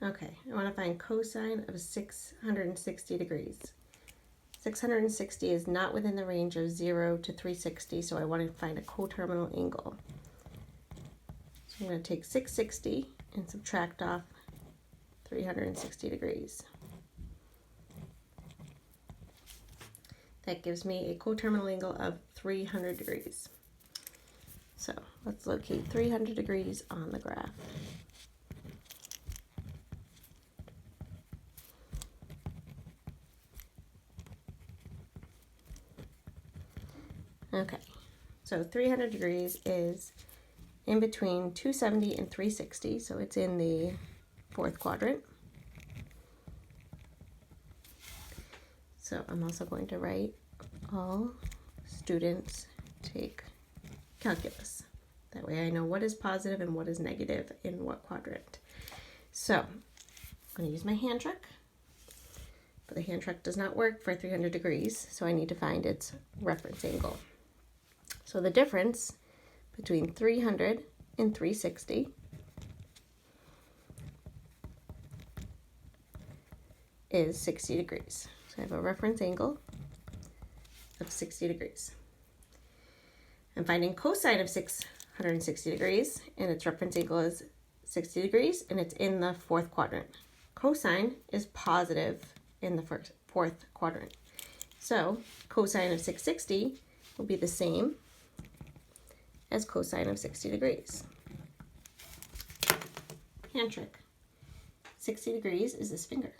Okay, I want to find cosine of 660 degrees. 660 is not within the range of 0 to 360, so I want to find a coterminal angle. So I'm going to take 660 and subtract off 360 degrees. That gives me a coterminal angle of 300 degrees. So let's locate 300 degrees on the graph. Okay, so 300 degrees is in between 270 and 360, so it's in the fourth quadrant. So I'm also going to write all students take calculus. That way I know what is positive and what is negative in what quadrant. So I'm going to use my hand trick, but the hand trick does not work for 300 degrees, so I need to find its reference angle. So the difference between 300 and 360 is 60 degrees. So I have a reference angle of 60 degrees. I'm finding cosine of 660 degrees, and its reference angle is 60 degrees, and it's in the fourth quadrant. Cosine is positive in the fourth quadrant. So cosine of 660 will be the same as cosine of 60 degrees. Hand trick. 60 degrees is this finger.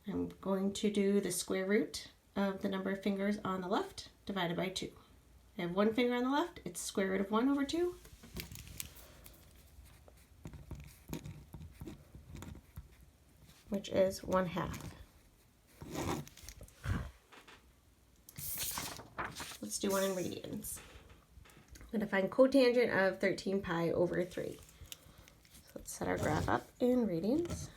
I'm going to do the square root of the number of fingers on the left divided by 2. I have one finger on the left, it's square root of 1 over 2. Which is 1/2. Let's do one in radians. I'm going to find cotangent of 13 pi over 3. So let's set our graph up in radians.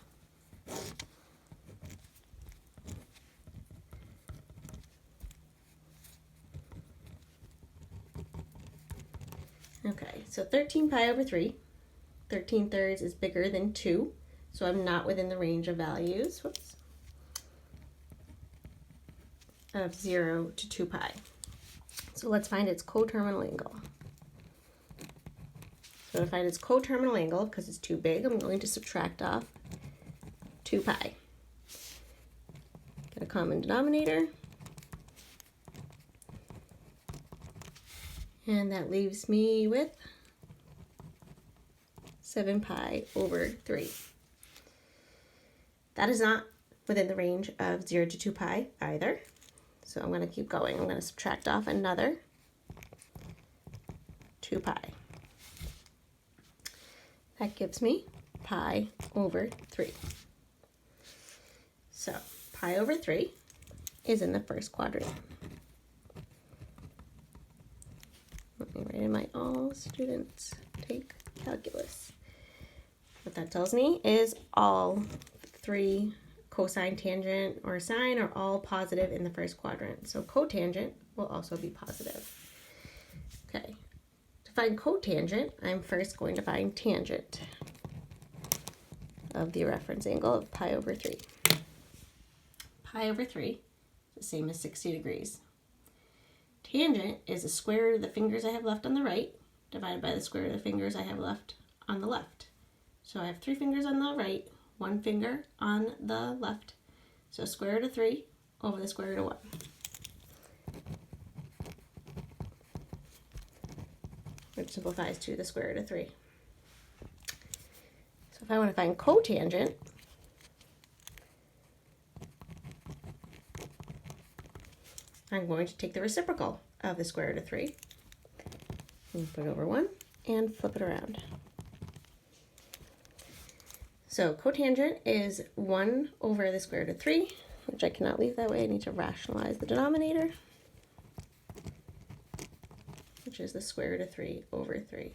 Okay, so 13 pi over 3, 13 thirds is bigger than 2, so I'm not within the range of values, of 0 to 2 pi. So let's find its coterminal angle. So to find its coterminal angle, because it's too big, I'm going to subtract off 2 pi. Get a common denominator. And that leaves me with 7 pi over 3. That is not within the range of 0 to 2 pi either. So I'm going to keep going. I'm going to subtract off another 2 pi. That gives me pi over 3. So pi over 3 is in the first quadrant. Let me write in my all students take calculus. What that tells me is all 3 cosine, tangent, or sine are all positive in the first quadrant. So cotangent will also be positive. Okay, to find cotangent, I'm first going to find tangent of the reference angle of pi over 3. Pi over 3 is the same as 60 degrees. Tangent is the square root of the fingers I have left on the right divided by the square root of the fingers I have left on the left. So I have 3 fingers on the right, 1 finger on the left. So square root of 3 over the square root of 1. Which simplifies to the square root of 3. So if I want to find cotangent, I'm going to take the reciprocal of the square root of 3 and put it over 1 and flip it around. So cotangent is 1 over the square root of 3, which I cannot leave that way. I need to rationalize the denominator, which is the square root of 3 over 3.